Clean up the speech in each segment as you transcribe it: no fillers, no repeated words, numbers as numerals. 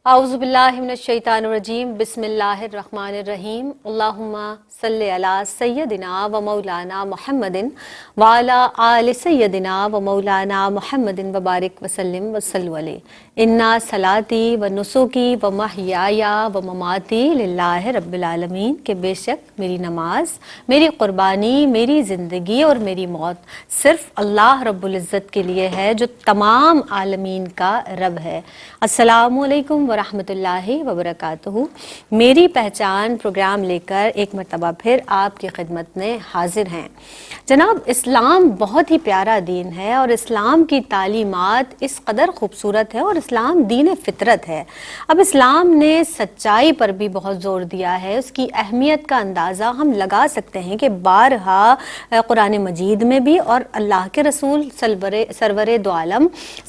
اعوذ باللہ من الشیطان الرجیم بسم اللہ الرحمن الرحیم اللہم صلی علی سیدنا و مولانا محمد وعلی آل سیدنا و مولانا محمد وبارک وسلم وصلو علیہ انا صلاتی و نسکی و محیایا و مماتی للہ رب العالمین کہ بے شک میری نماز، میری قربانی، میری زندگی اور میری موت صرف اللہ رب العزت کے لیے ہے جو تمام عالمین کا رب ہے۔ السلام علیکم ورحمۃ اللہ وبرکاتہ۔ میری پہچان پروگرام لے کر ایک مرتبہ پھر آپ کی خدمت میں حاضر ہیں۔ جناب، اسلام بہت ہی پیارا دین ہے اور اسلام کی تعلیمات اس قدر خوبصورت ہے اور اسلام دین فطرت ہے۔ اب اسلام نے سچائی پر بھی بہت زور دیا ہے، اس کی اہمیت کا اندازہ ہم لگا سکتے ہیں کہ بارہا قرآن مجید میں بھی اور اللہ کے رسول سرور دو عالم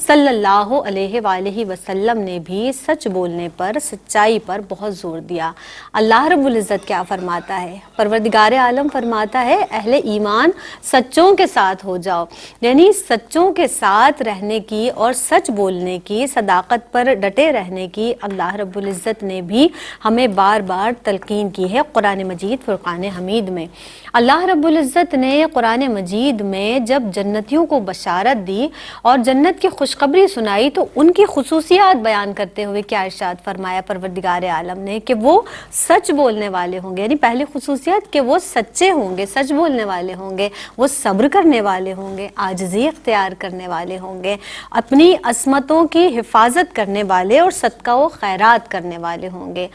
صلی اللہ علیہ وآلہ وسلم نے بھی سچ بولنے پر، سچائی پر بہت زور دیا۔ اللہ رب العزت کیا فرماتا ہے؟ پروردگار عالم فرماتا ہے اہل ایمان سچوں کے ساتھ ہو جاؤ، یعنی سچوں کے ساتھ رہنے کی اور سچ بولنے کی، صداقت پر ڈٹے رہنے کی اللہ رب العزت نے بھی ہمیں بار بار تلقین کی ہے قرآن مجید فرقان حمید میں۔ اللہ رب العزت نے قرآن مجید میں جب جنتیوں کو بشارت دی اور جنت کی خوشخبری سنائی تو ان کی خصوصیات بیان کرتے ہوئے کیا ارشاد فرمایا پروردگار عالم نے کہ وہ سچ بولنے والے ہوں گے، یعنی پہلی خصوصیت کہ وہ سچے ہوں گے، سچ بولنے والے ہوں گے، وہ صبر کرنے والے ہوں گے، عاجزی اختیار کرنے والے ہوں گے، اپنی عصمتوں کی حفاظت کرنے والے اور صدقہ و خیرات کرنے والے ہوں گے۔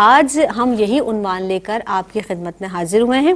آج ہم یہی عنوان لے کر آپ کی خدمت میں حاضر ہوئے ہیں،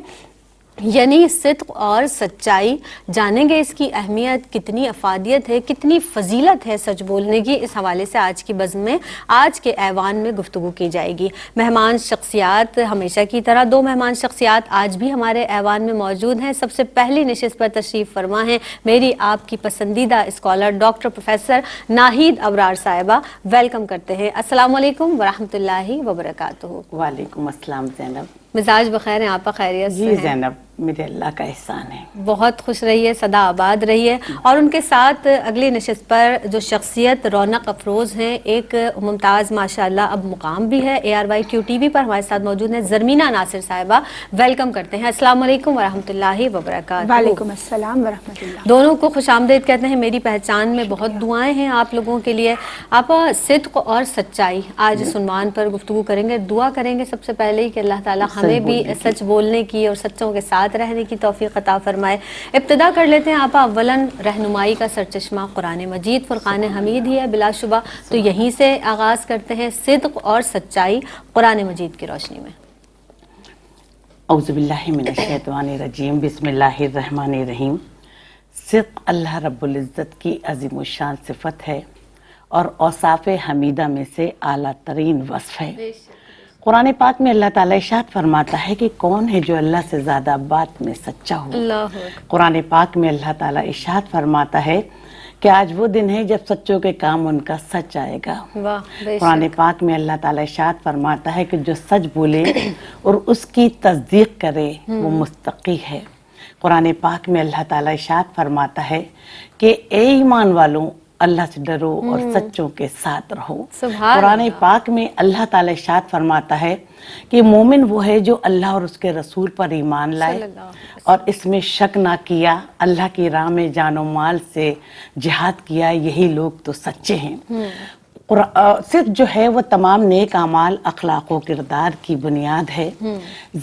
یعنی صدق اور سچائی۔ جانیں گے اس کی اہمیت، کتنی افادیت ہے، کتنی فضیلت ہے سچ بولنے کی۔ اس حوالے سے آج کی بزم میں، آج کے ایوان میں گفتگو کی جائے گی۔ مہمان شخصیات ہمیشہ کی طرح دو مہمان شخصیات آج بھی ہمارے ایوان میں موجود ہیں۔ سب سے پہلی نشست پر تشریف فرما ہیں میری آپ کی پسندیدہ اسکالر ڈاکٹر پروفیسر ناہید ابرار صاحبہ، ویلکم کرتے ہیں۔ السلام علیکم ورحمۃ اللہ وبرکاتہ۔ وعلیکم السلام زینب۔ مزاج بخیر ہیں آپ؟ خیریت سے جی ہیں؟ زینب، میرے اللہ کا احسان ہے۔ بہت خوش رہیے، سدا آباد رہیے۔ اور ان کے ساتھ اگلی نشست پر جو شخصیت رونق افروز ہیں، ایک ممتاز ماشاءاللہ اب مقام بھی ہے ARYQ-TV پر ہمارے ساتھ موجود ہیں زرمینہ ناصر صاحبہ، ویلکم کرتے ہیں۔ السلام علیکم ورحمۃ اللہ وبرکاتہ۔ وعلیکم السلام ورحمۃ اللہ۔ دونوں کو خوش آمدید کہتے ہیں۔ میری پہچان میں بہت دعائیں ہیں آپ لوگوں کے لیے۔ آپ صدق اور سچائی آج اس عنوان پر گفتگو کریں گے، دعا کریں گے سب سے پہلے ہی کہ اللہ تعالیٰ ہمیں بھی سچ بولنے کی اور سچوں کے ساتھ رہنے کی توفیق عطا فرمائے۔ ابتدا کر لیتے ہیں آپ، اولاً رہنمائی کا سرچشمہ قرآن مجید فرقان حمید ہی ہے بلا شبہ، تو یہیں سے آغاز کرتے ہیں، صدق اور سچائی قرآن مجید کی روشنی میں۔ اعوذ باللہ من الشیطان الرجیم، بسم اللہ الرحمن الرحیم۔ صدق اللہ رب العزت کی عظیم الشان صفت ہے اور اوصاف حمیدہ میں سے اعلیٰ ترین وصف ہے۔ قرآن پاک میں اللہ تعالیٰ ارشاد فرماتا ہے کہ کون ہے جو اللہ سے زیادہ بات میں سچا ہو۔ اللہ قرآن پاک میں اللہ تعالیٰ ارشاد فرماتا ہے کہ آج وہ دن ہے جب سچوں کے کام ان کا سچ آئے گا۔ قرآن پاک میں اللہ تعالیٰ ارشاد فرماتا ہے کہ جو سچ بولے اور اس کی تصدیق کرے وہ مستقی ہے۔ قرآن پاک میں اللہ تعالیٰ ارشاد فرماتا ہے کہ اے ایمان والوں، اللہ سے ڈرو اور سچوں کے ساتھ رہو۔ قرآن پاک میں اللہ تعالیٰ ارشاد فرماتا ہے کہ مومن وہ ہے جو اللہ اور اس کے رسول پر ایمان لائے اور اس میں شک نہ کیا، اللہ کی راہ میں جان و مال سے جہاد کیا، یہی لوگ تو سچے ہیں۔ صدق جو ہے وہ تمام نیک اعمال، اخلاق و کردار کی بنیاد ہے۔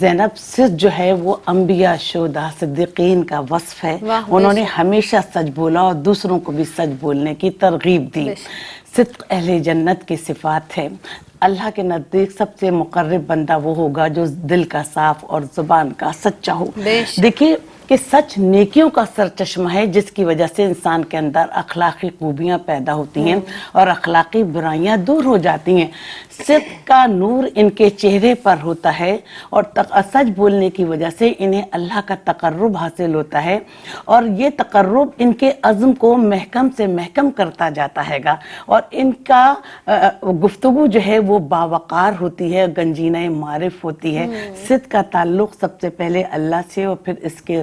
زینب، صدق جو ہے وہ انبیاء، شہداء، صدیقین کا وصف ہے۔ انہوں نے ہمیشہ سچ بولا اور دوسروں کو بھی سچ بولنے کی ترغیب دی۔ صدق اہل جنت کی صفات ہے۔ اللہ کے نزدیک سب سے مقرب بندہ وہ ہوگا جو دل کا صاف اور زبان کا سچا ہو۔ دیکھیے کہ سچ نیکیوں کا سرچشمہ ہے جس کی وجہ سے انسان کے اندر اخلاقی خوبیاں پیدا ہوتی ہیں اور اخلاقی برائیاں دور ہو جاتی ہیں۔ صدق کا نور ان کے چہرے پر ہوتا ہے اور سچ بولنے کی وجہ سے انہیں اللہ کا تقرب حاصل ہوتا ہے اور یہ تقرب ان کے عزم کو محکم سے محکم کرتا جاتا ہے گا اور ان کا گفتگو جو ہے وہ باوقار ہوتی ہے، گنجینہ معرف ہوتی ہے۔ صدق کا تعلق سب سے پہلے اللہ سے اور پھر اس کے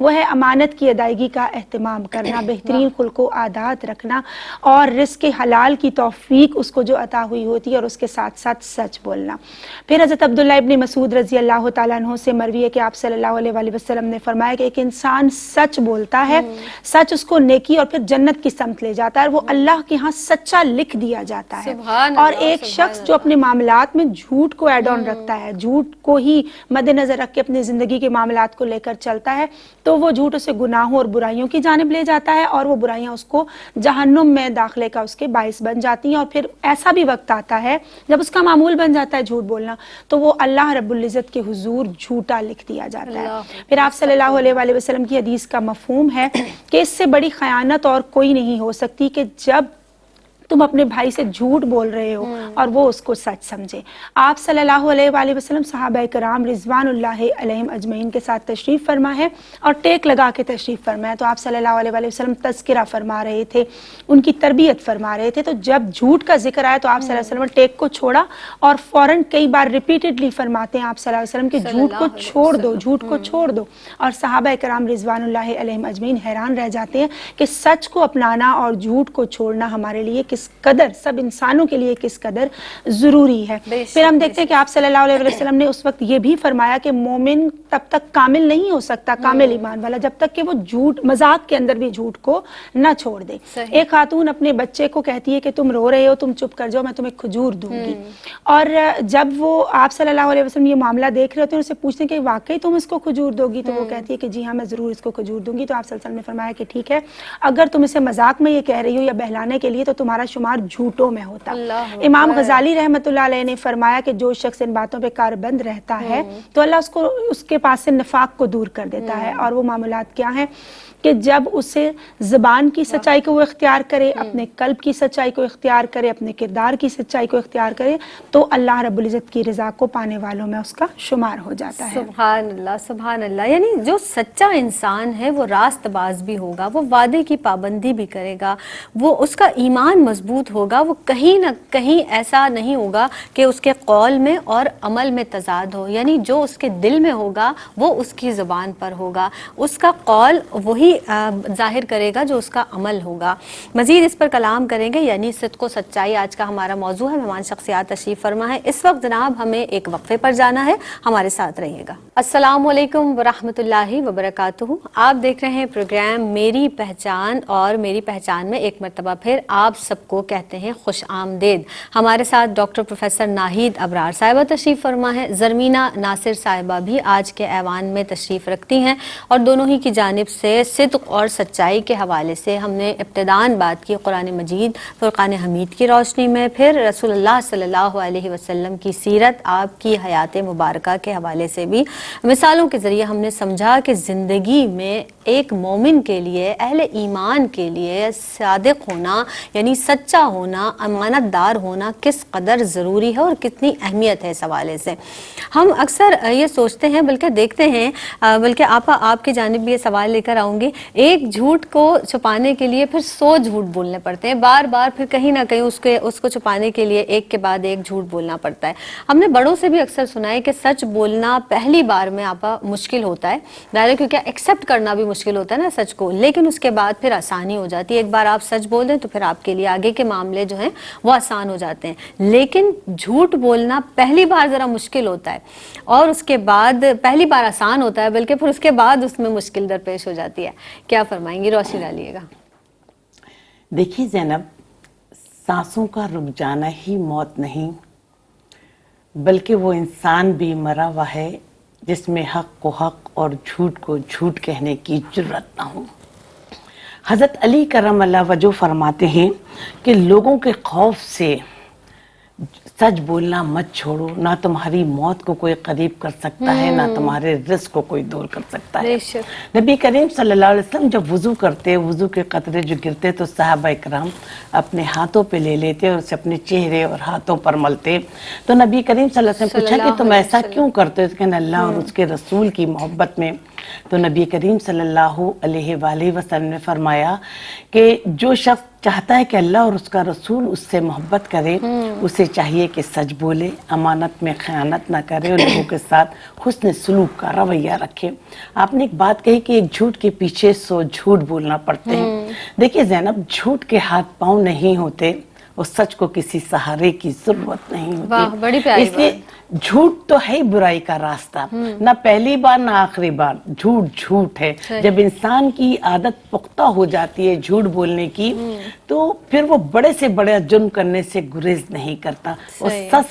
وہ ہے امانت کی ادائیگی کا اہتمام کرنا، بہترین خلق و عادات رکھنا، اور رزق حلال کی توفیق اس کو جو عطا ہوئی ہوتی ہے، اور اس کے ساتھ ساتھ سچ بولنا۔ پھر حضرت عبداللہ ابن مسعود رضی اللہ تعالیٰ عنہ سے مروی ہے کہ آپ صلی اللہ علیہ وآلہ وسلم نے فرمایا کہ ایک انسان سچ بولتا ہے، سچ اس کو نیکی اور پھر جنت کی سمت لے جاتا ہے، اور وہ اللہ کے ہاں سچا لکھ دیا جاتا ہے۔ اور ایک شخص جو اپنے معاملات میں جھوٹ کو ایڈ آن رکھتا ہے، جھوٹ کو ہی مد نظر رکھ کے اپنی زندگی کے معاملات کو لے کر چلتا ہے، تو وہ جھوٹ اسے گناہوں اور برائیوں کی جانب لے جاتا ہے، اور وہ برائیاں اس کو جہنم میں داخلے کا اس کے باعث بن جاتی ہیں۔ اور پھر ایسا بھی وقت آتا ہے جب اس کا معمول بن جاتا ہے جھوٹ بولنا، تو وہ اللہ رب العزت کے حضور جھوٹا لکھ دیا جاتا ہے۔ پھر آپ صلی اللہ علیہ وآلہ وسلم کی حدیث کا مفہوم ہے کہ اس سے بڑی خیانت اور کوئی نہیں ہو سکتی کہ جب تم اپنے بھائی سے جھوٹ بول رہے ہو اور وہ اس کو سچ سمجھے۔ آپ صلی اللہ علیہ وآلہ وسلم صحابہ کرام رضوان اللہ علیہم اجمعین کے ساتھ تشریف فرما ہے اور ٹیک لگا کے تشریف فرما ہے، تو آپ صلی اللہ علیہ وآلہ وسلم تذکرہ فرما رہے تھے، ان کی تربیت فرما رہے تھے۔ تو جب جھوٹ کا ذکر آیا تو آپ صلی اللہ علیہ وسلم نے ٹیک کو چھوڑا اور فوراً کئی بار ریپیٹڈلی فرماتے ہیں آپ صلی اللہ علیہ وسلم کہ جھوٹ کو چھوڑ دو، جھوٹ کو چھوڑ دو۔ اور صحابہ کرام رضوان اللہ علیہم اجمعین حیران رہ جاتے ہیں کہ سچ کو اپنانا اور جھوٹ کو چھوڑنا ہمارے لیے کس قدر، سب انسانوں کے لیے کس قدر ضروری ہے۔ پھر ہم دیکھتے ہیں کہ آپ صلی اللہ علیہ وسلم نے اس وقت یہ بھی فرمایا کہ مومن تب تک کامل نہیں ہو سکتا، کامل ایمان والا، جب تک کہ وہ جھوٹ، مذاق کے اندر بھی جھوٹ کو نہ چھوڑ دے۔ ایک خاتون اپنے بچے کو کہتی ہے کہ تم رو رہے ہو، تم چپ کر جاؤ، میں تمہیں کھجور دوں گی۔ اور جب وہ آپ صلی اللہ علیہ وسلم یہ معاملہ دیکھ رہے ہوتے ہیں، ان سے پوچھتے ہیں کہ واقعی تم اس کو کھجور دو گی؟ تو وہ کہتی ہے کہ جی ہاں میں ضرور اس کو کھجور دوں گی۔ تو آپ صلی اللہ علیہ وسلم نے فرمایا کہ ٹھیک ہے، اگر تم اسے مذاق میں یہ کہہ رہی ہو یا بہلانے کے لیے، تو تمہارا شمار جھوٹوں میں ہوتا۔ امام غزالی رحمۃ اللہ علیہ نے فرمایا کہ جو شخص ان باتوں پہ کاربند رہتا ہے تو اللہ اس کو، اس کے پاس سے نفاق کو دور کر دیتا ہے۔ اور وہ معاملات کیا ہیں کہ جب اسے زبان کی سچائی کو وہ اختیار کرے، اپنے قلب کی سچائی کو اختیار کرے، اپنے کردار کی سچائی کو اختیار کرے، تو اللہ رب العزت کی رضا کو پانے والوں میں اس کا شمار ہو جاتا ہے۔ سبحان اللہ، سبحان اللہ۔ یعنی جو سچا انسان ہے وہ راست باز بھی ہوگا، وہ وعدے کی پابندی بھی کرے گا، وہ اس کا ایمان مضبوط ہوگا، وہ کہیں نہ کہیں ایسا نہیں ہوگا کہ اس کے قول میں اور عمل میں تضاد ہو۔ یعنی جو اس کے دل میں ہوگا وہ اس کی زبان پر ہوگا، اس کا قول وہی ظاہر کرے گا جو اس کا عمل ہوگا۔ مزید اس پر کلام کریں گے، یعنی صدق و سچائی آج کا ہمارا موضوع ہے۔ مہمان شخصیات تشریف فرما ہے۔ اس وقت جناب ہمیں ایک وقفے پر جانا ہے، ہمارے ساتھ رہیے گا۔ السلام علیکم ورحمۃ اللہ وبرکاتہ۔ آپ دیکھ رہے ہیں پروگرام میری پہچان، اور میری پہچان میں ایک مرتبہ پھر آپ سب کو کہتے ہیں خوش آمدید۔ ہمارے ساتھ ڈاکٹر پروفیسر ناہید ابرار صاحبہ تشریف فرما ہے، زرمینہ ناصر صاحبہ بھی آج کے ایوان میں تشریف رکھتی ہیں، اور دونوں ہی کی جانب سے صدق اور سچائی کے حوالے سے ہم نے ابتداً بات کی قرآن مجید، فرقان حمید کی روشنی میں، پھر رسول اللہ صلی اللہ علیہ وسلم کی سیرت، آپ کی حیات مبارکہ کے حوالے سے بھی مثالوں کے ذریعے ہم نے سمجھا کہ زندگی میں ایک مومن کے لیے، اہل ایمان کے لیے صادق ہونا یعنی سچا ہونا، امانت دار ہونا کس قدر ضروری ہے اور کتنی اہمیت ہے۔ اس حوالے سے ہم اکثر یہ سوچتے ہیں، بلکہ دیکھتے ہیں، بلکہ آپ کی جانب بھی یہ سوال لے کر آؤں گی، ایک جھوٹ کو چھپانے کے لیے پھر 100 جھوٹ بولنے پڑتے ہیں، بار بار پھر کہیں نہ کہیں اس کو چھپانے کے لیے ایک کے بعد ایک جھوٹ بولنا پڑتا ہے۔ ہم نے بڑوں سے بھی اکثر سنا ہے کہ سچ بولنا پہلی بار میں آپا مشکل ہوتا ہے، ظاہر کیونکہ ایکسیپٹ کرنا بھی مشکل ہوتا ہے نا سچ کو، لیکن اس کے بعد پھر آسانی ہو جاتی ہے۔ ایک بار آپ سچ بول دیں تو پھر آپ کے لیے آگے کے معاملے جو ہیں وہ آسان ہو جاتے ہیں، لیکن جھوٹ بولنا پہلی بار ذرا مشکل ہوتا ہے، اور اس کے بعد پہلی بار آسان ہوتا ہے، بلکہ پھر اس کے بعد اس میں مشکل درپیش ہو جاتی ہے۔ کیا فرمائیں گی؟ روشنی ڈالیے گا۔ دیکھیے زینب، سانسوں کا رک جانا ہی موت نہیں، بلکہ وہ انسان بھی مرا ہوا ہے جس میں حق کو حق اور جھوٹ کو جھوٹ کہنے کی جرات نہ ہو۔ حضرت علی کرم اللہ وجہ فرماتے ہیں کہ لوگوں کے خوف سے سچ بولنا مت چھوڑو، نہ تمہاری موت کو کوئی قریب کر سکتا ہے، نہ تمہارے رزق کو کوئی دور کر سکتا ہے۔ نبی کریم صلی اللہ علیہ وسلم جب وضو کرتے، وضو کے قطرے جو گرتے تو صحابہ اکرام اپنے ہاتھوں پہ لے لیتے اور اسے اپنے چہرے اور ہاتھوں پر ملتے۔ تو نبی کریم صلی اللہ علیہ وسلم پوچھا کہ تم ایسا کیوں کرتے ہو؟ کہ اللہ اور اس کے رسول کی محبت میں تو نبی کریم صلی اللہ علیہ وآلہ وسلم نے فرمایا کہ جو شخص چاہتا ہے کہ اللہ اور اس کا رسول اس سے محبت کرے، اسے چاہیے کہ سچ بولے، امانت میں خیانت نہ کرے اور لوگوں کے ساتھ حسن سلوک کا رویہ رکھے۔ آپ نے ایک بات کہی کہ ایک جھوٹ کے پیچھے 100 جھوٹ بولنا پڑتے ہیں۔ دیکھیے زینب، جھوٹ کے ہاتھ پاؤں نہیں ہوتے اور سچ کو کسی سہارے کی ضرورت نہیں ہوتی۔ واہ، بڑی پیاری اس لیے جھوٹ تو ہے ہی برائی کا راستہ، نہ پہلی بار نہ آخری بار، جھوٹ ہے۔ جب انسان کی عادت پختہ ہو جاتی ہے جھوٹ بولنے کی، تو پھر وہ بڑے سے بڑے جرم کرنے سے گریز نہیں کرتا۔ اور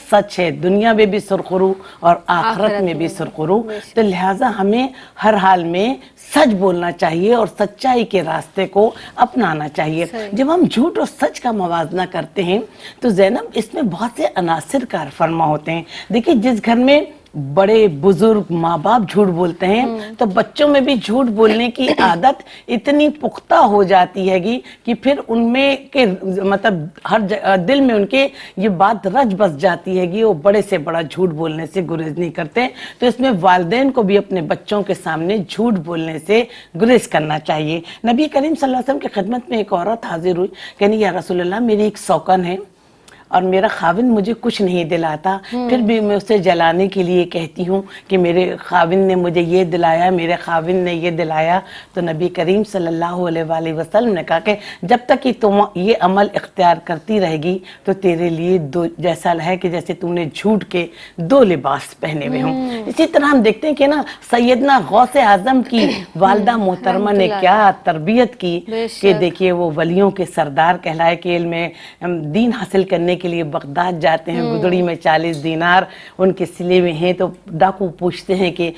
سچ ہے، دنیا میں بھی سرخرو اور آخرت میں بھی سرخرو۔ تو لہٰذا ہمیں ہر حال میں سچ بولنا چاہیے اور سچائی کے راستے کو اپنانا چاہیے۔ جب ہم جھوٹ اور سچ کا موازنہ کرتے ہیں تو زینب اس میں بہت سے عناصر کار فرما ہوتے ہیں۔ دیکھیے جس گھر میں بڑے بزرگ ماں باپ جھوٹ بولتے ہیں تو بچوں میں بھی جھوٹ بولنے کی عادت اتنی پختہ ہو جاتی ہے کہ پھر ان میں کے مطلب ہر دل میں ان کے یہ بات رچ بس جاتی ہے کہ وہ بڑے سے بڑا جھوٹ بولنے سے گریز نہیں کرتے۔ تو اس میں والدین کو بھی اپنے بچوں کے سامنے جھوٹ بولنے سے گریز کرنا چاہیے۔ نبی کریم صلی اللہ علیہ وسلم کی خدمت میں ایک عورت حاضر ہوئی، کہنی یا رسول اللہ میری ایک سوکن ہے اور میرا خاوند مجھے کچھ نہیں دلاتا، پھر بھی میں اسے جلانے کے لیے کہتی ہوں کہ میرے خاوند نے مجھے یہ دلایا، میرے خاوند نے یہ دلایا۔ تو نبی کریم صلی اللہ علیہ وآلہ وسلم نے کہا کہ جب تک کہ تم یہ عمل اختیار کرتی رہے گی تو تیرے لیے جیسا ہے کہ جیسے تم نے جھوٹ کے 2 لباس پہنے ہوئے ہوں۔ اسی طرح ہم دیکھتے ہیں کہ نا سیدنا غوث اعظم کی والدہ محترمہ نے کیا تربیت کی کہ دیکھیے وہ ولیوں کے سردار کہلائے کہ علم دین حاصل کرنے کے لیے بغداد جاتے ہیں، گدڑی میں 40 دینار ان کے سلے میں ہیں، تو ڈاکو پوچھتے ہیں کہ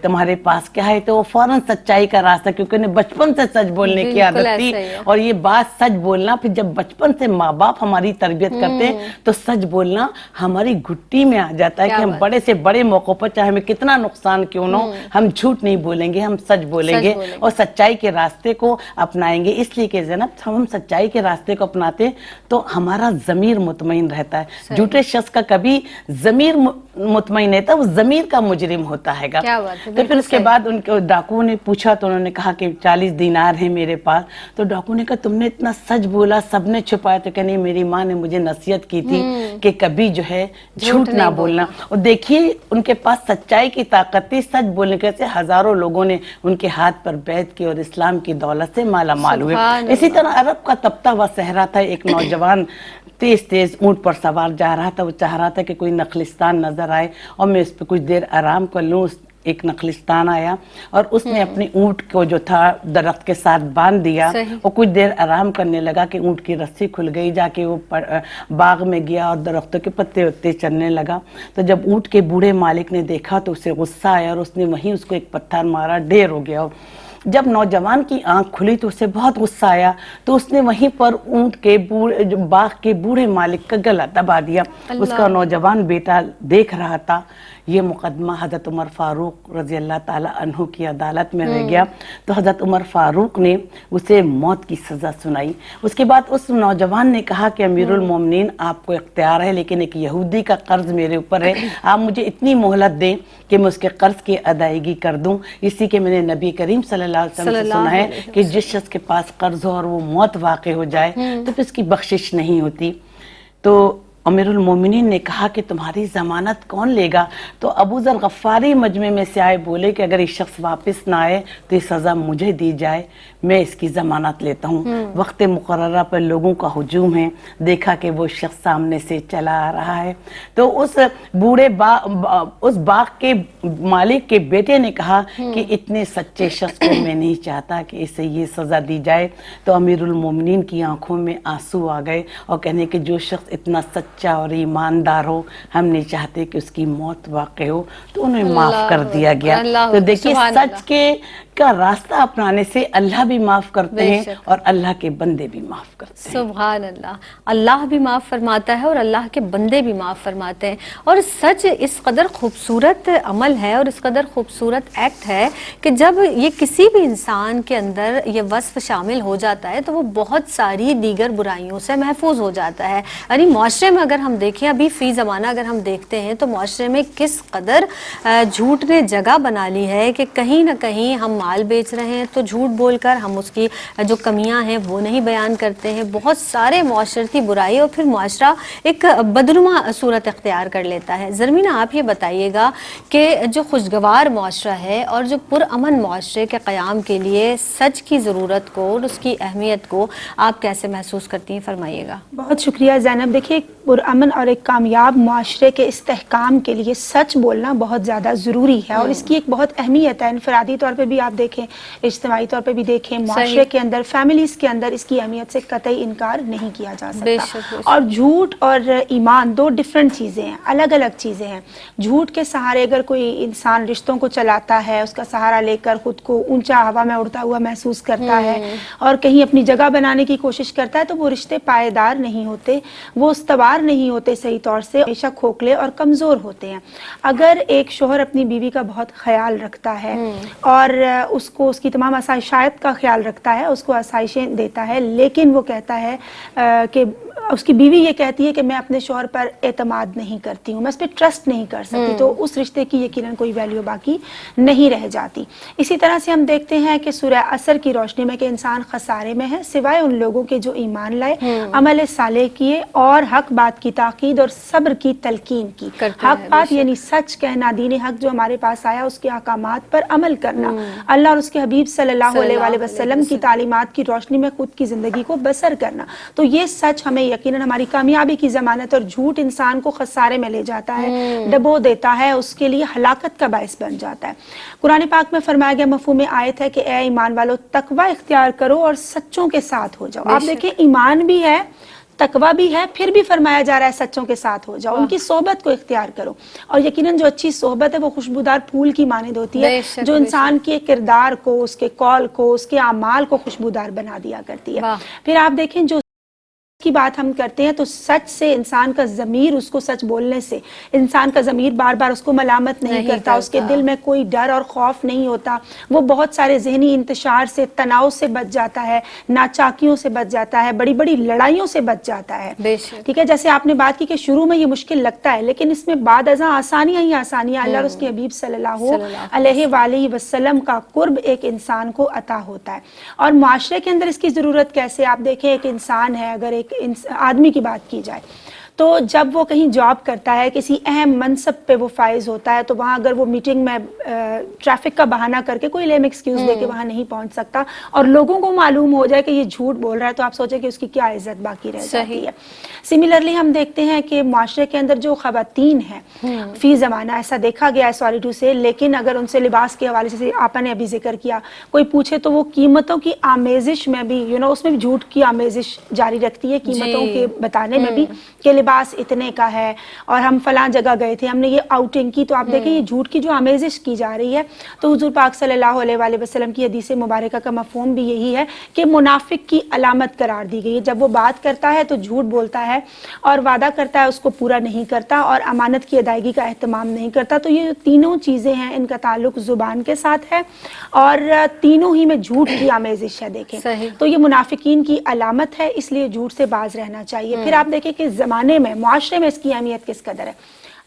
تمہارے پاس کیا ہے، تو وہ فوراً سچائی کا راستہ، کیونکہ انہیں بچپن سے سچ بولنے کی عادت تھی۔ اور یہ بات سچ بولنا، پھر جب بچپن سے ماں باپ ہماری تربیت کرتے ہیں تو سچ بولنا ہماری گھٹی میں آ جاتا ہے کہ ہم بڑے سے بڑے موقع پر چاہے ہمیں کتنا نقصان کیوں نہ ہو، ہم جھوٹ نہیں بولیں گے، ہم سچ بولیں گے اور سچائی کے راستے کو اپنائیں گے۔ اس لیے کہ زینب ہم سچائی کے راستے کو اپناتے تو ہمارا ضمیر مطمئن رہتا ہے۔ جھوٹے شخص کا کبھی ضمیر مطمئن نہیں تھا، وہ ضمیر کا مجرم ہوتا ہے گا۔ تو پھر اس کے بعد ان کے ڈاکو نے پوچھا تو انہوں نے کہا کہ 40 دینار ہیں میرے پاس۔ تو ڈاکو نے کہا تم نے اتنا سچ بولا، سب نے چھپایا؟ تو کہ نہیں، میری ماں نے مجھے نصیحت کی تھی کہ کبھی جو ہے جھوٹ نہ بولنا۔ اور دیکھیے ان کے پاس سچائی کی طاقت تھی، سچ بولنے کے سے ہزاروں لوگوں نے ان کے ہاتھ پر بیعت کی اور اسلام کی دولت سے مالا مال ہوئے۔ اسی طرح عرب کا تپتا ہوا صحرا تھا، ایک نوجوان تیز اونٹ پر سوار جا رہا تھا، وہ چاہ رہا تھا کہ کوئی نخلستان نظر آئے اور میں اس پہ کچھ دیر آرام کر لوں۔ ایک نخلستان آیا اور اس نے اپنی اونٹ کو جو تھا درخت کے ساتھ باندھ دیا، وہ کچھ دیر آرام کرنے لگا کہ اونٹ کی رسی کھل گئی، جا کے وہ باغ میں گیا اور درختوں کے پتے چلنے لگا۔ تو جب اونٹ کے بوڑھے مالک نے دیکھا تو اسے غصہ آیا اور اس نے وہیں اس کو ایک پتھر مارا، ڈھیر ہو گیا۔ جب نوجوان کی آنکھ کھلی تو اسے بہت غصہ آیا، تو اس نے وہیں پر اونٹ کے باغ کے بوڑھے مالک کا گلا دبا دیا۔ اس کا نوجوان بیٹا دیکھ رہا تھا۔ یہ مقدمہ حضرت عمر فاروق رضی اللہ تعالی عنہ کی عدالت میں رہ گیا، تو حضرت عمر فاروق نے اسے موت کی سزا سنائی۔ اس کے بعد اس نوجوان نے کہا کہ امیر المومنین آپ کو اختیار ہے، لیکن ایک یہودی کا قرض میرے اوپر ہے، آپ مجھے اتنی مہلت دیں کہ میں اس کے قرض کی ادائیگی کر دوں۔ اسی کے میں نے نبی کریم صلی اللہ علیہ وسلم سے سنا ہے کہ جس شخص کے پاس قرض ہو اور وہ موت واقع ہو جائے تو پھر اس کی بخشش نہیں ہوتی۔ تو امیر المومنین نے کہا کہ تمہاری ضمانت کون لے گا؟ تو ابو ذر غفاری مجمع میں سے آئے، بولے کہ اگر یہ شخص واپس نہ آئے تو یہ سزا مجھے دی جائے، میں اس کی ضمانت لیتا ہوں۔ وقت مقررہ پر لوگوں کا ہجوم ہے، دیکھا کہ وہ شخص سامنے سے چلا آ رہا ہے، تو اس باغ کے مالک کے بیٹے نے کہا کہ اتنے سچے شخص کو میں نہیں چاہتا کہ اسے یہ سزا دی جائے۔ تو امیر المومنین کی آنکھوں میں آنسو آ گئے اور کہنے کہ جو شخص اتنا سچا اور ایماندار ہو، ہم نہیں چاہتے کہ اس کی موت واقع ہو، تو انہیں معاف کر دیا گیا۔ تو دیکھیے سچ کے کا راستہ اپنانے سے اللہ بھی معاف کرتے ہیں اور اللہ کے بندے بھی معاف کرتے ہیں۔ سبحان اللہ، اللہ بھی معاف فرماتا ہے اور اللہ کے بندے بھی معاف فرماتے ہیں۔ اور سچ اس قدر خوبصورت عمل ہے اور اس قدر خوبصورت ایکٹ ہے کہ جب یہ کسی بھی انسان کے اندر یہ وصف شامل ہو جاتا ہے تو وہ بہت ساری دیگر برائیوں سے محفوظ ہو جاتا ہے۔ یعنی معاشرے میں اگر ہم دیکھیں ابھی فی زمانہ اگر ہم دیکھتے ہیں تو معاشرے میں کس قدر جھوٹ نے جگہ بنا لی ہے کہ کہیں نہ کہیں ہم مال بیچ رہے ہیں تو جھوٹ بول کر ہم اس کی جو کمیاں ہیں وہ نہیں بیان کرتے ہیں. بہت سارے معاشرتی برائی اور پھر معاشرہ ایک بدنما صورت اختیار کر لیتا ہے. زرمینہ آپ یہ بتائیے گا کہ جو خوشگوار معاشرہ ہے اور جو پرامن معاشرے کے قیام کے لیے سچ کی ضرورت کو اور اس کی اہمیت کو آپ کیسے محسوس کرتی ہیں؟ فرمائیے گا. بہت شکریہ زینب. دیکھیے پرامن اور ایک کامیاب معاشرے کے استحکام کے لیے سچ بولنا بہت زیادہ ضروری ہے اور اس کی ایک بہت اہمیت ہے. انفرادی طور پہ بھی آپ دیکھیں, اجتماعی طور پہ بھی دیکھیں, معاشرے کے اندر, فیملیز کے اندر اس کی اہمیت سے قطعی انکار نہیں کیا جا سکتا. اور جھوٹ اور ایمان دو ڈیفرنٹ چیزیں ہیں, الگ الگ چیزیں ہیں. جھوٹ کے سہارے اگر کوئی انسان رشتوں کو چلاتا ہے, اس کا سہارا لے کر خود کو اونچا ہوا میں اڑتا ہوا محسوس کرتا ہے اور کہیں اپنی جگہ بنانے کی کوشش کرتا ہے, تو وہ رشتے پائیدار نہیں ہوتے, وہ استوار نہیں ہوتے صحیح طور سے, ہمیشہ کھوکھلے اور کمزور ہوتے ہیں. اگر ایک شوہر اپنی بیوی کا بہت خیال رکھتا ہے اور اس کو اس کی تمام آسائشات کا خیال رکھتا ہے, اس کو آسائشیں دیتا ہے, لیکن وہ کہتا ہے کہ اس کی بیوی یہ کہتی ہے کہ میں اپنے شوہر پر اعتماد نہیں کرتی ہوں, میں اس پہ ٹرسٹ نہیں کر سکتی, تو اس رشتے کی یقیناً کوئی ویلیو باقی نہیں رہ جاتی. اسی طرح سے ہم دیکھتے ہیں کہ سورہ عصر کی روشنی میں کہ انسان خسارے میں ہے سوائے ان لوگوں کے جو ایمان لائے, عمل صالح کیے اور حق بات کی تاکید اور صبر کی تلقین کی. حق بات یعنی سچ کہنا, دین حق جو ہمارے پاس آیا اس کے احکامات پر عمل کرنا, اللہ اور اس کے حبیب صلی اللہ علیہ وآلہ وسلم کی تعلیمات کی روشنی میں خود کی زندگی کو بسر کرنا. تو یہ سچ ہمیں یقیناً ہماری کامیابی کی ضمانت, اور جھوٹ انسان کو خسارے میں لے جاتا ہے, ڈبو دیتا ہے, اس کے لیے ہلاکت کا باعث بن جاتا ہے. قرآن پاک میں فرمایا گیا مفہوم آیت ہے کہ اے ایمان والو تقوی اختیار کرو اور سچوں کے ساتھ ہو جاؤ. آپ دیکھیں ایمان بھی ہے, تقوی بھی ہے, پھر بھی فرمایا جا رہا ہے سچوں کے ساتھ ہو جاؤ, ان کی صحبت کو اختیار کرو. اور یقیناً جو اچھی صحبت ہے وہ خوشبودار پھول کی مانند ہوتی ہے, جو انسان کے کردار کو, اس کے قول کو, اس کے اعمال کو خوشبودار بنا دیا کرتی ہے. پھر آپ دیکھیں جو کی بات ہم کرتے ہیں تو سچ سے انسان کا ضمیر, اس کو سچ بولنے سے انسان کا ضمیر بار بار اس کو ملامت نہیں کرتا, اس کے دل میں کوئی ڈر اور خوف نہیں ہوتا, وہ بہت سارے ذہنی انتشار سے, تناؤ سے بچ جاتا ہے, ناچاکیوں سے بچ جاتا ہے, بڑی بڑی لڑائیوں سے بچ جاتا ہے. ٹھیک ہے, جیسے آپ نے بات کی کہ شروع میں یہ مشکل لگتا ہے, لیکن اس میں بعد ازاں آسانیاں ہی آسانیاں, اللہ اور اس کے حبیب صلی اللہ علیہ وآلہ وسلم کا قرب ایک انسان کو عطا ہوتا ہے. اور معاشرے کے اندر اس کی ضرورت کیسے, آپ دیکھیں ایک انسان ہے, اگر ایک آدمی کی بات کی جائے تو جب وہ کہیں جاب کرتا ہے, کسی اہم منصب پہ وہ فائز ہوتا ہے, تو وہاں اگر وہ میٹنگ میں ٹریفک کا بہانہ کر کے کوئی لیم ایکسکیوز دے کے وہاں نہیں پہنچ سکتا اور لوگوں کو معلوم ہو جائے کہ یہ جھوٹ بول رہا ہے, تو آپ سوچیں کہ اس کی کیا عزت باقی رہ جاتی ہے. سملرلی ہم دیکھتے ہیں کہ معاشرے کے اندر جو خواتین ہیں فی زمانہ, ایسا دیکھا گیا ہے سوری ٹو سے, لیکن اگر ان سے لباس کے حوالے سے آپ نے ابھی ذکر کیا, کوئی پوچھے تو وہ قیمتوں کی آمیزش میں بھی اس میں بھی جھوٹ کی آمیزش جاری رکھتی ہے, قیمتوں کے بتانے میں بھی کہ لباس اتنے کا ہے اور ہم فلاں جگہ گئے تھے, ہم نے یہ آؤٹنگ کی. تو آپ دیکھیں یہ جھوٹ کی جو آمیزش کی جا رہی ہے, تو حضور پاک صلی اللہ علیہ وآلہ وسلم کی حدیث مبارکہ کا مفہوم بھی یہی ہے کہ منافق کی علامت قرار دی گئی ہے. جب وہ بات کرتا ہے تو جھوٹ بولتا ہے اور وعدہ کرتا ہے اس کو پورا نہیں کرتا اور امانت کی ادائیگی کا اہتمام نہیں کرتا. تو یہ تینوں چیزیں ہیں, ان کا تعلق زبان کے ساتھ ہے اور تینوں ہی میں جھوٹ کی آمیزش ہے. دیکھیں تو یہ منافقین کی علامت ہے, اس لیے جھوٹ سے باز رہنا چاہیے. پھر آپ دیکھیں کہ زمانے میں, معاشرے میں اس کی اہمیت کس قدر ہے.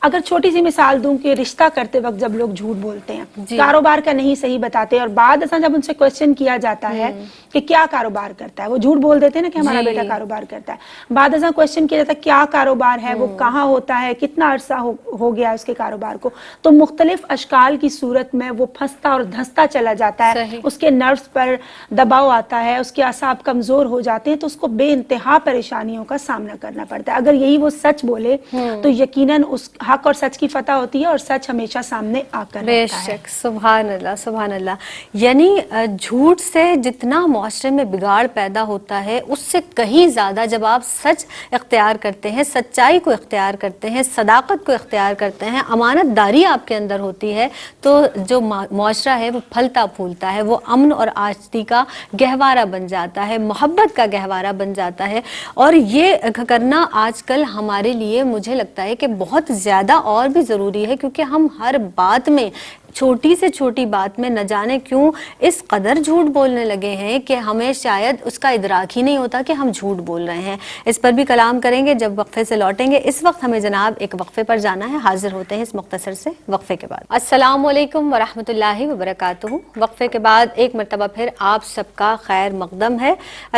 اگر چھوٹی سی مثال دوں کہ رشتہ کرتے وقت جب لوگ جھوٹ بولتے ہیں, کاروبار کا نہیں صحیح بتاتے, اور بعد ایسا جب ان سے کوشچن کیا جاتا ہے کہ کیا کاروبار کرتا ہے, وہ جھوٹ بول دیتے ہیں نا کہ ہمارا بیٹا کاروبار کرتا ہے. بعد ایسا کوشچن کیا جاتا ہے کیا کاروبار ہے, وہ کہاں ہوتا ہے, کتنا عرصہ ہو گیا اس کے کاروبار کو, تو مختلف اشکال کی صورت میں وہ پھنستا اور دھنستا چلا جاتا ہے, اس کے نروز پر دباؤ آتا ہے, اس کے اعصاب کمزور ہو جاتے ہیں, تو اس کو بے انتہا پریشانیوں کا سامنا کرنا پڑتا ہے. اگر یہی وہ سچ بولے تو یقیناً اس حق اور سچ کی فتح ہوتی ہے اور سچ ہمیشہ سامنے آ کر رہتا ہے. بے شک, سبحان اللہ سبحان اللہ. یعنی جھوٹ سے جتنا معاشرے میں بگاڑ پیدا ہوتا ہے, اس سے کہیں زیادہ جب آپ سچ اختیار کرتے ہیں, سچائی کو اختیار کرتے ہیں, صداقت کو اختیار کرتے ہیں, امانت داری آپ کے اندر ہوتی ہے, تو جو معاشرہ ہے وہ پھلتا پھولتا ہے, وہ امن اور آشتی کا گہوارہ بن جاتا ہے, محبت کا گہوارہ بن جاتا ہے. اور یہ کرنا آج کل ہمارے لیے مجھے لگتا ہے کہ بہت زیادہ اور بھی ضروری ہے, کیونکہ ہم ہر بات میں چھوٹی سے چھوٹی بات میں نہ جانے کیوں اس قدر جھوٹ بولنے لگے ہیں کہ ہمیں شاید اس کا ادراک ہی نہیں ہوتا کہ ہم جھوٹ بول رہے ہیں. اس پر بھی کلام کریں گے جب وقفے سے لوٹیں گے. اس وقت ہمیں جناب ایک وقفے پر جانا ہے. حاضر ہوتے ہیں اس مختصر سے وقفے کے بعد. السلام علیکم ورحمۃ اللہ وبرکاتہ. وقفے کے بعد ایک مرتبہ پھر آپ سب کا خیر مقدم ہے.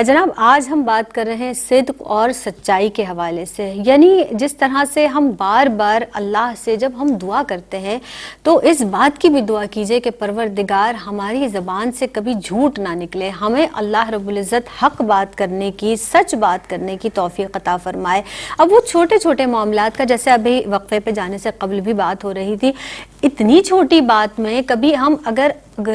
جناب آج ہم بات کر رہے ہیں صدق اور سچائی کے حوالے سے. یعنی جس طرح سے ہم بار بار اللہ سے جب ہم دعا کرتے ہیں تو اس بات کی بھی دعا کیجئے کہ پروردگار ہماری زبان سے کبھی جھوٹ نہ نکلے. ہمیں اللہ رب العزت حق بات کرنے کی، سچ بات کرنے کی توفیق عطا فرمائے. اب وہ چھوٹے چھوٹے معاملات کا، جیسے ابھی وقفے پہ جانے سے قبل بھی بات ہو رہی تھی، اتنی چھوٹی بات میں کبھی ہم اگر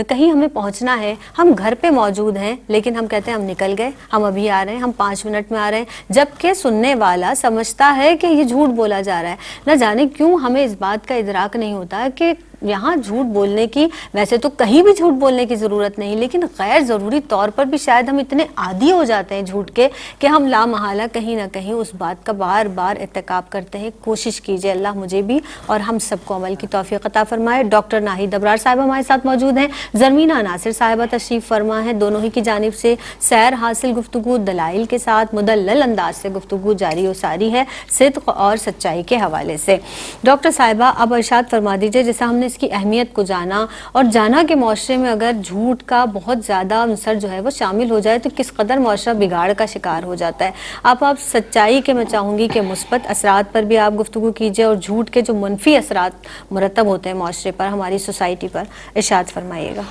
کہیں ہمیں پہنچنا ہے، ہم گھر پہ موجود ہیں لیکن ہم کہتے ہیں ہم نکل گئے، ہم ابھی آ رہے ہیں، ہم 5 منٹ میں آ رہے ہیں، جبکہ سننے والا سمجھتا ہے کہ یہ جھوٹ بولا جا رہا ہے. نہ جانے کیوں ہمیں اس بات کا ادراک نہیں ہوتا کہ یہاں جھوٹ بولنے کی، ویسے تو کہیں بھی جھوٹ بولنے کی ضرورت نہیں، لیکن غیر ضروری طور پر بھی شاید ہم اتنے عادی ہو جاتے ہیں جھوٹ کے کہ ہم لامحالہ کہیں نہ کہیں اس بات کا بار بار ارتکاب کرتے ہیں. کوشش کیجئے اللہ مجھے بھی اور ہم سب کو عمل کی توفیق عطا فرمائے. ڈاکٹر ناہید ابرار صاحب ہمارے ساتھ موجود ہیں، زرمینہ ناصر صاحبہ تشریف فرما ہے. دونوں ہی کی جانب سے سیر حاصل گفتگو دلائل کے ساتھ مدلل انداز سے گفتگو جاری و ساری ہے صدق اور سچائی کے حوالے سے. ڈاکٹر صاحبہ اب ارشاد فرما دیجئے، جیسے ہم نے اس کی اہمیت کو جانا اور جانا کہ معاشرے میں اگر جھوٹ کا بہت زیادہ عنصر جو ہے وہ شامل ہو جائے تو کس قدر معاشرہ بگاڑ کا شکار ہو جاتا ہے. آپ سچائی کے، میں چاہوں گی کہ مثبت اثرات پر بھی آپ گفتگو کیجئے اور جھوٹ کے جو منفی اثرات مرتب ہوتے ہیں معاشرے پر، ہماری سوسائٹی پر، ارشاد فرمائیے گا.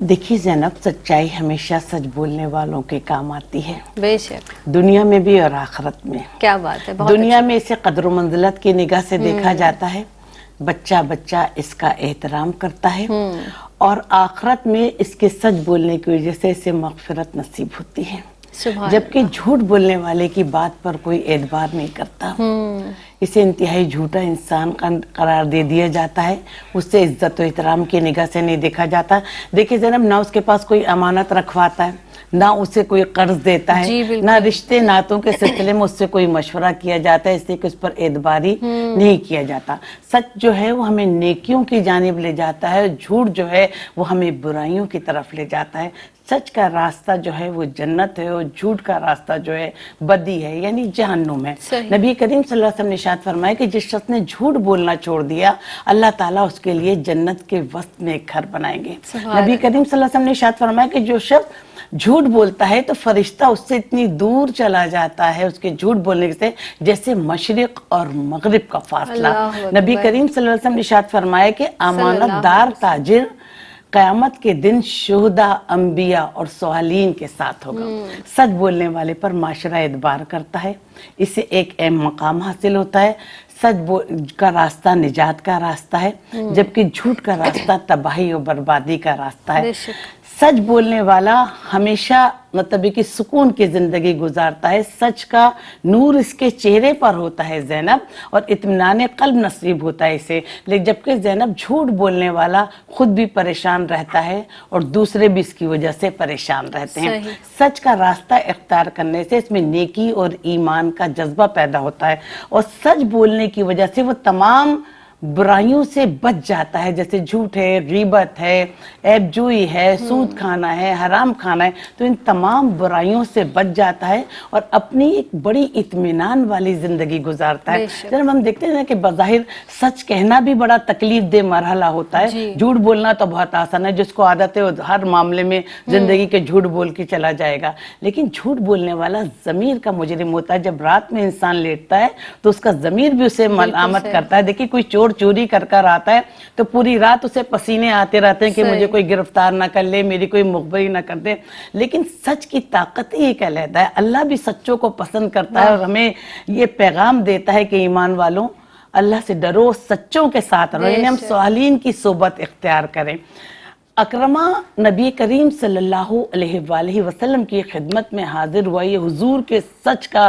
دیکھیے زینب، سچائی ہمیشہ سچ بولنے والوں کے کام آتی ہے، بے شک، دنیا میں بھی اور آخرت میں. کیا بات ہے. دنیا میں اسے قدر و منزلت کی نگاہ سے دیکھا جاتا ہے، بچہ بچہ اس کا احترام کرتا ہے، اور آخرت میں اس کے سچ بولنے کی وجہ سے اسے مغفرت نصیب ہوتی ہے. جبکہ جھوٹ بولنے والے کی بات پر کوئی اعتبار نہیں کرتا، اسے انتہائی جھوٹا انسان قرار دے دیا جاتا ہے، اس سے عزت و احترام کی نگاہ سے نہیں دیکھا جاتا. دیکھیں زینب، نہ اس کے پاس کوئی امانت رکھواتا ہے، نہ اسے کوئی قرض دیتا ہے، نہ رشتے ناتوں کے سلسلے میں اس سے کوئی مشورہ کیا جاتا ہے، اس لیے کہ اس پر اعتبار ہی نہیں کیا جاتا. سچ جو ہے وہ ہمیں نیکیوں کی جانب لے جاتا ہے، جھوٹ جو ہے وہ ہمیں برائیوں کی طرف لے جاتا ہے. سچ کا راستہ جو ہے وہ جنت ہے اور جھوٹ کا راستہ جو ہے بدی ہے، یعنی جہنم ہے. نبی کریم صلی اللہ علیہ وسلم نے ارشاد فرمایا کہ جس شخص نے جھوٹ بولنا چھوڑ دیا، اللہ تعالیٰ اس کے لیے جنت کے وسط میں ایک گھر بنائیں گے. نبی کریم صلی اللہ علیہ وسلم نے ارشاد فرمایا کہ جو شخص جھوٹ بولتا ہے تو فرشتہ اس سے اتنی دور چلا جاتا ہے اس کے جھوٹ بولنے سے جیسے مشرق اور مغرب کا فاصلہ. نبی کریم صلی اللہ علیہ وسلم نے ارشاد فرمایا کہ امانت دار تاجر قیامت کے دن شہداء، انبیاء اور صالحین کے ساتھ ہوگا. سچ بولنے والے پر معاشرہ اعتبار کرتا ہے، اسے ایک اہم مقام حاصل ہوتا ہے. سچ کا راستہ نجات کا راستہ ہے، جبکہ جھوٹ کا راستہ تباہی اور بربادی کا راستہ ہے. سچ بولنے والا ہمیشہ مطلب کہ سکون کی زندگی گزارتا ہے، سچ کا نور اس کے چہرے پر ہوتا ہے زینب، اور اطمینان قلب نصیب ہوتا ہے اسے. لیکن جبکہ زینب جھوٹ بولنے والا خود بھی پریشان رہتا ہے اور دوسرے بھی اس کی وجہ سے پریشان رہتے ہیں. سچ کا راستہ اختیار کرنے سے اس میں نیکی اور ایمان کا جذبہ پیدا ہوتا ہے، اور سچ بولنے کی وجہ سے وہ تمام برائیوں سے بچ جاتا ہے، جیسے جھوٹ ہے، غیبت ہے، عیب جوئی ہے، سود کھانا ہے، حرام کھانا ہے. تو ان تمام برائیوں سے بچ جاتا ہے اور اپنی ایک بڑی اطمینان والی زندگی گزارتا ہے. جب ہم دیکھتے ہیں کہ بظاہر سچ کہنا بھی بڑا تکلیف دہ مرحلہ ہوتا ہے، جھوٹ بولنا تو بہت آسان ہے، جس کو عادت ہے وہ ہر معاملے میں زندگی کے جھوٹ بول کے چلا جائے گا. لیکن جھوٹ بولنے والا ضمیر کا مجرم ہوتا ہے. جب رات میں انسان لیٹتا ہے تو اس کا ضمیر بھی اسے ملامت کرتا ہے. دیکھیے کوئی چور چوری کر کر آتا ہے تو پوری رات اسے پسینے آتے رہتے ہیں کہ مجھے کوئی گرفتار نہ کر لے، میری کوئی مخبری نہ کر دے. لیکن سچ کی طاقت ہی ایک علیحدہ ہے. اللہ بھی سچوں کو پسند کرتا ہے اور ہمیں یہ پیغام دیتا ہے کہ ایمان والوں اللہ سے ڈرو، سچوں کے ساتھ رہو، یعنی ہم صالحین کی صحبت اختیار کریں. اکرمہ نبی کریم صلی اللہ علیہ وآلہ وسلم کی خدمت میں حاضر ہوا. یہ حضور کے سچ کا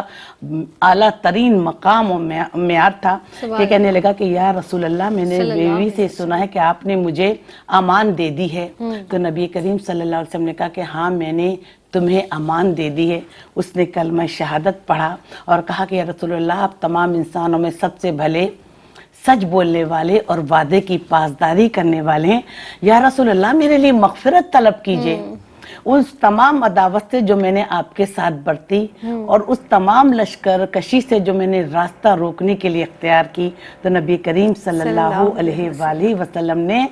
اعلیٰ ترین مقام و معیار تھا کہ کہنے لگا کہ یا رسول اللہ، میں نے بیوی سے سنا ہے کہ آپ نے مجھے امان دے دی ہے. تو نبی کریم صلی اللہ علیہ وسلم نے کہا کہ ہاں، میں نے تمہیں امان دے دی ہے. اس نے کلمہ شہادت پڑھا اور کہا کہ یا رسول اللہ، آپ تمام انسانوں میں سب سے بھلے سچ بولنے والے اور وعدے کی پاسداری کرنے والے ہیں۔ یا رسول اللہ میرے لیے مغفرت طلب کیجئے اس تمام عداوت سے جو میں نے آپ کے ساتھ برتی اور اس تمام لشکر کشی سے جو میں نے راستہ روکنے کے لیے اختیار کی۔ تو نبی کریم صلی اللہ علیہ وآلہ وسلم نے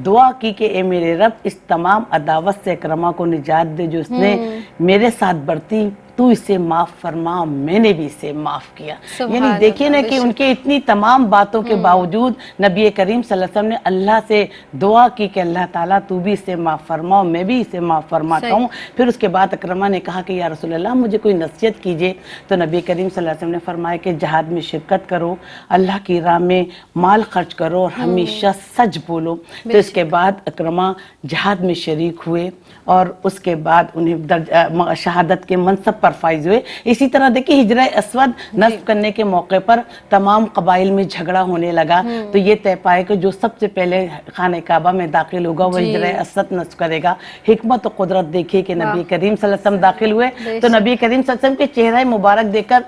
دعا کی کہ اے میرے رب اس تمام عداوت سے اکرمہ کو نجات دے جو اس نے میرے ساتھ برتی، تو اسے معاف فرما، میں نے بھی اسے معاف کیا۔ یعنی دیکھیں نا کہ ان کے اتنی تمام باتوں کے باوجود نبی کریم صلی اللہ علیہ وسلم نے اللہ سے دعا کی کہ اللہ تعالیٰ تو بھی اسے معاف فرما، میں بھی اسے معاف فرماتا ہوں۔ پھر اس کے بعد اکرمہ نے کہا کہ یا رسول اللہ مجھے کوئی نصیحت کیجئے، تو نبی کریم صلی اللہ علیہ وسلم نے فرمایا کہ جہاد میں شرکت کرو، اللہ کی راہ میں مال خرچ کرو اور ہمیشہ سچ بولو۔ تو اس کے بعد اکرمہ جہاد میں شریک ہوئے اور اس کے بعد انہیں شہادت کے منصب پر فائز ہوئے۔ اسی طرح دیکھیں ہجرہ اسود نصب کرنے کے موقع پر تمام قبائل میں جھگڑا ہونے لگا، تو یہ طے پائے کہ جو سب سے پہلے خانہ کعبہ میں داخل ہوگا وہ ہجرہ اسود نصب کرے گا۔ حکمت و قدرت دیکھیے کہ نبی کریم صلی اللہ علیہ وسلم داخل ہوئے تو نبی کریم صلی اللہ علیہ وسلم کے چہرہ مبارک دیکھ کر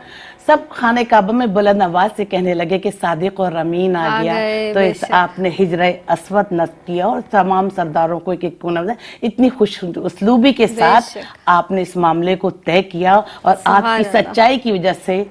سب خانہ کعبہ میں بلند آواز سے کہنے لگے کہ صادق اور امین آ گیا۔ تو آپ نے ہجرہ اسود نصب کیا اور تمام سرداروں کو ایک ایک اتنی خوش اسلوبی کے ساتھ آپ نے اس معاملے کو طے کیا، اور آپ کی سچائی کی وجہ سے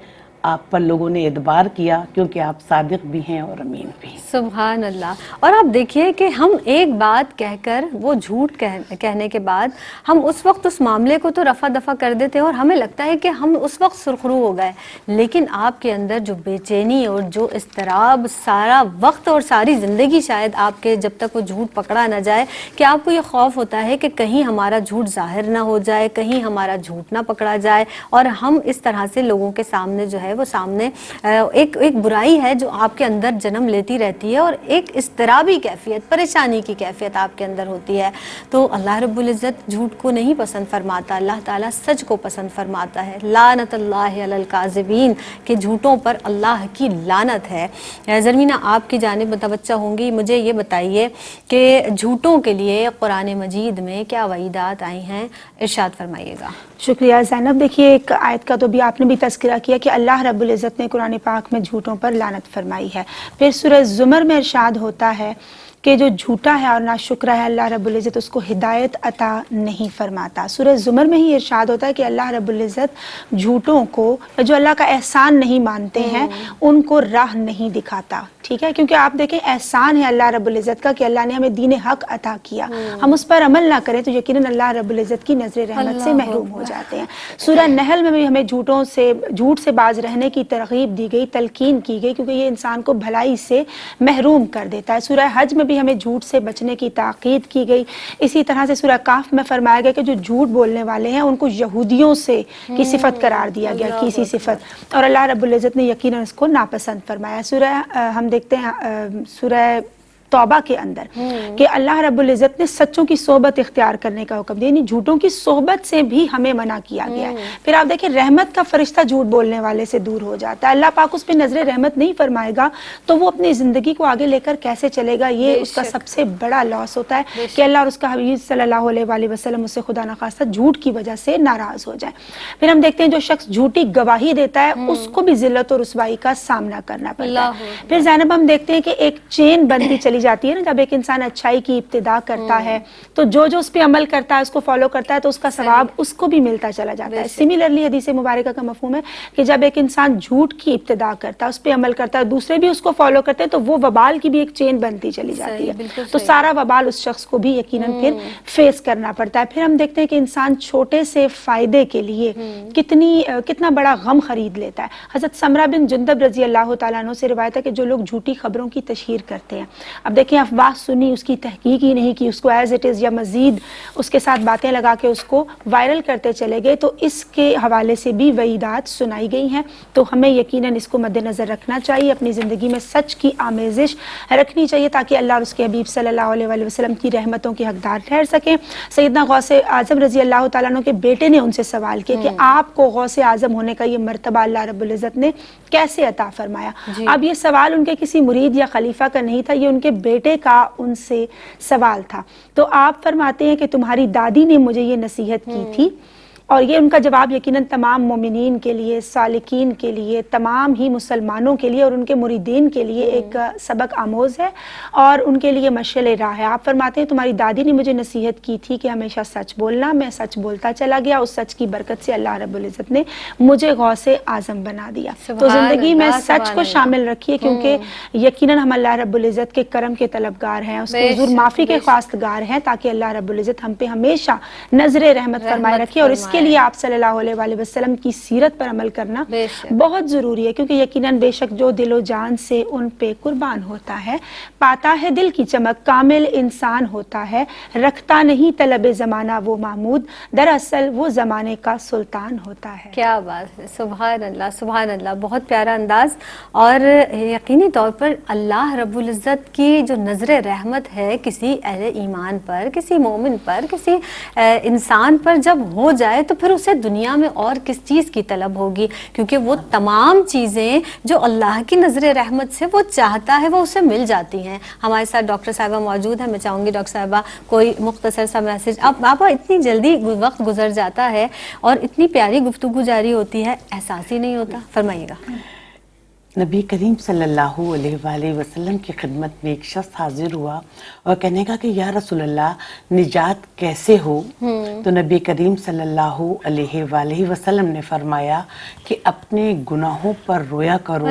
آپ پر لوگوں نے اعتبار کیا، کیونکہ آپ صادق بھی ہیں اور امین بھی۔ سبحان اللہ۔ اور آپ دیکھیے کہ ہم ایک بات کہہ کر وہ جھوٹ کہنے کے بعد ہم اس وقت اس معاملے کو تو رفع دفع کر دیتے ہیں اور ہمیں لگتا ہے کہ ہم اس وقت سرخرو ہو گئے، لیکن آپ کے اندر جو بے چینی اور جو اضطراب سارا وقت اور ساری زندگی شاید آپ کے جب تک وہ جھوٹ پکڑا نہ جائے کہ آپ کو یہ خوف ہوتا ہے کہ کہیں ہمارا جھوٹ ظاہر نہ ہو جائے، کہیں ہمارا جھوٹ نہ پکڑا جائے اور ہم اس طرح سے لوگوں کے سامنے جو ہے وہ سامنے ایک برائی ہے جو آپ کے اندر جنم لیتی رہتی ہے اور ایک اضطرابی کیفیت، پریشانی کی کیفیت آپ کے اندر ہوتی ہے۔ تو اللہ رب العزت جھوٹ کو نہیں پسند فرماتا، اللہ تعالیٰ سچ کو پسند فرماتا ہے۔ لعنت اللہ علی الکاذبین، کہ جھوٹوں پر اللہ کی لعنت ہے۔ زرمینہ آپ کی جانب متوجہ ہوں گی، مجھے یہ بتائیے کہ جھوٹوں کے لیے قرآن مجید میں کیا وعیدات آئی ہیں، ارشاد فرمائیے گا۔ شکریہ زینب۔ دیکھیے ایک آیت کا تو بھی آپ نے بھی تذکرہ کیا کہ اللہ رب العزت نے قرآن پاک میں جھوٹوں پر لعنت فرمائی ہے۔ پھر سورہ زمر میں ارشاد ہوتا ہے کہ جو جھوٹا ہے اور ناشکرا ہے اللہ رب العزت اس کو ہدایت عطا نہیں فرماتا۔ سورہ زمر میں ہی ارشاد ہوتا ہے کہ اللہ رب العزت جھوٹوں کو، جو اللہ کا احسان نہیں مانتے ہیں، ان کو راہ نہیں دکھاتا۔ ٹھیک ہے، کیونکہ آپ دیکھیں احسان ہے اللہ رب العزت کا کہ اللہ نے ہمیں دین حق عطا کیا، ہم اس پر عمل نہ کریں تو یقیناً اللہ رب العزت کی نظر رحمت سے محروم ہو جاتے ہیں۔ سورہ نحل میں بھی ہمیں جھوٹ سے باز رہنے کی ترغیب دی گئی، تلقین کی گئی، کیونکہ یہ انسان کو بھلائی سے محروم کر دیتا ہے۔ سورہ حج میں بھی ہمیں جھوٹ سے بچنے کی تاکید کی گئی۔ اسی طرح سے سورہ کاف میں فرمایا گیا کہ جو جھوٹ بولنے والے ہیں ان کو یہودیوں سے کی صفت قرار دیا گیا، کسی صفت، اور اللہ رب العزت نے یقیناً اس کو ناپسند فرمایا۔ ہم دیکھتے ہیں سورہ توبہ کے اندر کہ اللہ رب العزت نے سچوں کی صحبت اختیار کرنے کا حکم دیا، یعنی جھوٹوں کی صحبت سے بھی ہمیں منع کیا گیا ہے۔ پھر آپ دیکھیں رحمت کا فرشتہ جھوٹ بولنے والے سے دور ہو جاتا ہے، اللہ پاک اس پہ نظر رحمت نہیں فرمائے گا تو وہ اپنی زندگی کو آگے لے کر کیسے چلے گا؟ یہ اس کا سب سے بڑا لاس ہوتا ہے کہ اللہ اور اس کا حبیب صلی اللہ علیہ وسلم اس سے خدا نخواستہ جھوٹ کی وجہ سے ناراض ہو جائے۔ پھر ہم دیکھتے ہیں جو شخص جھوٹی گواہی دیتا ہے اس کو بھی ذلت اور رسوائی کا سامنا کرنا پڑتا ہے۔ پھر زینب ہم دیکھتے ہیں کہ ایک چین بنتی چلی جاتی ہے نا، جب ایک انسان اچھائی کی ابتدا کرتا ہے تو جو اس پہ عمل کرتا ہے، اس کو فالو کرتا ہے، تو اس کا ثواب اس کو بھی ملتا چلا جاتا ہے۔ سملرلی حدیث مبارکہ کا مفہوم ہے کہ جب ایک انسان جھوٹ کی ابتدا کرتا ہے، اس پہ عمل کرتا ہے، دوسرے بھی اس کو فالو کرتے ہیں، تو وہ وبال کی بھی ایک چین بنتی چلی جاتی ہے، تو سارا وبال اس شخص کو بھی یقیناً پھر فیس کرنا پڑتا ہے۔ پھر ہم دیکھتے ہیں کہ انسان چھوٹے سے فائدے کے لیے کتنا بڑا غم خرید لیتا ہے۔ حضرت سمرہ بن جندب رضی اللہ تعالیٰ عنہ سے روایت ہے کہ جو لوگ جھوٹی خبروں کی تشہیر کرتے ہیں، اب دیکھیں افواہ سنی، اس کی تحقیق ہی نہیں کی، اس کو ایز اٹ از یا مزید اس کے ساتھ باتیں لگا کے اس کو وائرل کرتے چلے گئے، تو اس کے حوالے سے بھی وعیدات سنائی گئی ہیں۔ تو ہمیں یقیناً اس کو مد نظر رکھنا چاہیے، اپنی زندگی میں سچ کی آمیزش رکھنی چاہیے تاکہ اللہ اور اس کے حبیب صلی اللہ علیہ وسلم کی رحمتوں کے حقدار ٹھہر سکیں۔ سیدنا غوث اعظم رضی اللہ تعالیٰ عنہ کے بیٹے نے ان سے سوال کیا کہ آپ کو غوث اعظم ہونے کا یہ مرتبہ اللہ رب العزت نے کیسے عطا فرمایا؟ اب یہ سوال ان کے کسی مرید یا خلیفہ کا نہیں تھا، یہ ان کے بیٹے کا ان سے سوال تھا۔ تو آپ فرماتے ہیں کہ تمہاری دادی نے مجھے یہ نصیحت کی تھی اور یہ ان کا جواب یقیناً تمام مومنین کے لیے، سالکین کے لیے، تمام ہی مسلمانوں کے لیے اور ان کے مریدین کے لیے ایک سبق آموز ہے اور ان کے لیے مشعل راہ ہے۔ آپ فرماتے ہیں تمہاری دادی نے مجھے نصیحت کی تھی کہ ہمیشہ سچ بولنا، میں سچ بولتا چلا گیا، اس سچ کی برکت سے اللہ رب العزت نے مجھے غوث اعظم بنا دیا۔ تو زندگی میں سچ کو شامل رکھیے، کیونکہ یقیناً ہم اللہ رب العزت کے کرم کے طلبگار ہیں، اس کے حضور معافی کے خواستگار ہیں، تاکہ اللہ رب العزت ہم پہ ہمیشہ نظر رحمت فرمائے رکھے۔ اور اس کے لیے آپ صلی اللہ علیہ وآلہ وسلم کی سیرت پر عمل کرنا بہت ضروری ہے، کیونکہ یقیناً بے شک جو دل و جان سے ان پہ قربان ہوتا ہے پاتا ہے دل کی چمک، کامل انسان ہوتا ہے، رکھتا نہیں طلب زمانہ وہ محمود، دراصل وہ زمانے کا سلطان ہوتا ہے۔ کیا بات ہے، سبحان اللہ سبحان اللہ، بہت پیارا انداز۔ اور یقینی طور پر اللہ رب العزت کی جو نظر رحمت ہے کسی اہل ایمان پر، کسی مومن پر، کسی انسان پر جب ہو جائے تو پھر اسے دنیا میں اور کس چیز کی طلب ہوگی، کیونکہ وہ تمام چیزیں جو اللہ کی نظر رحمت سے وہ چاہتا ہے وہ اسے مل جاتی ہیں۔ ہمارے ساتھ ڈاکٹر صاحبہ موجود ہیں، میں چاہوں گی ڈاکٹر صاحبہ کوئی مختصر سا میسج۔ اب بابا اتنی جلدی وقت گزر جاتا ہے اور اتنی پیاری گفتگو جاری ہوتی ہے، احساس ہی نہیں ہوتا، فرمائیے گا۔ نبی کریم صلی اللہ علیہ وآلہ وسلم کی خدمت میں ایک شخص حاضر ہوا اور کہنے کا کہ یا رسول اللہ نجات کیسے ہو؟ تو نبی کریم صلی اللہ علیہ وآلہ وسلم نے فرمایا کہ اپنے گناہوں پر رویا کرو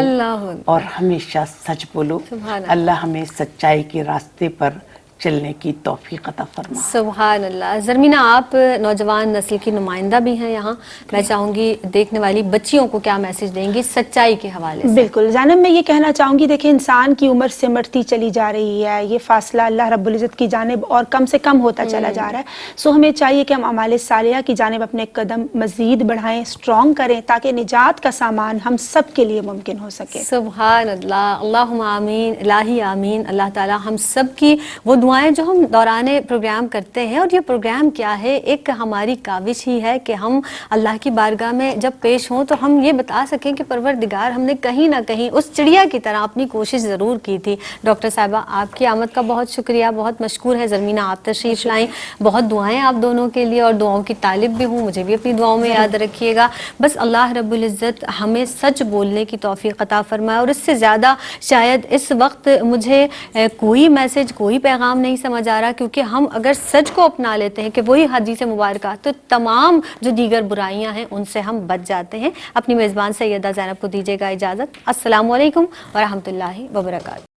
اور ہمیشہ سچ بولو، اللہ ہمیں سچائی کے راستے پر چلنے کی توفیق عطا فرما۔ سبحان اللہ۔ زرمینہ آپ نوجوان نسل کی نمائندہ بھی ہیں یہاں، میں چاہوں گی دیکھنے والی بچیوں کو کیا میسج دیں گی سچائی کے حوالے سے؟ بالکل زینب، میں یہ کہنا چاہوں گی، دیکھیں انسان کی عمر سمٹتی چلی جا رہی ہے، یہ فاصلہ اللہ رب العزت کی جانب اور کم سے کم ہوتا چلا جا رہا ہے، سو ہمیں چاہیے کہ ہم اعمال صالحہ کی جانب اپنے قدم مزید بڑھائیں، اسٹرانگ کریں، تاکہ نجات کا سامان ہم سب کے لیے ممکن ہو سکے۔ سبحان اللہ، اللہم آمین، الہی آمین۔ اللہ تعالی ہم سب کی وہ دعائیں جو ہم دوران پروگرام کرتے ہیں، اور یہ پروگرام کیا ہے، ایک ہماری کاوش ہی ہے کہ ہم اللہ کی بارگاہ میں جب پیش ہوں تو ہم یہ بتا سکیں کہ پروردگار ہم نے کہیں نہ کہیں اس چڑیا کی طرح اپنی کوشش ضرور کی تھی۔ ڈاکٹر صاحبہ آپ کی آمد کا بہت شکریہ، بہت مشکور ہے۔ زرمینہ آپ تشریف لائیں، بہت دعائیں آپ دونوں کے لیے، اور دعاؤں کی طالب بھی ہوں، مجھے بھی اپنی دعاؤں میں یاد رکھیے گا۔ بس اللہ رب العزت ہمیں سچ بولنے کی توفیق عطا فرمائے، اور اس سے زیادہ شاید اس وقت مجھے کوئی میسج، کوئی پیغام نہیں سمجھ آ رہا، کیونکہ ہم اگر سچ کو اپنا لیتے ہیں کہ وہی حدیث مبارکہ، تو تمام جو دیگر برائیاں ہیں ان سے ہم بچ جاتے ہیں۔ اپنی میزبان سیدہ زینب کو دیجیے گا اجازت۔ السلام علیکم ورحمۃ اللہ وبرکاتہ۔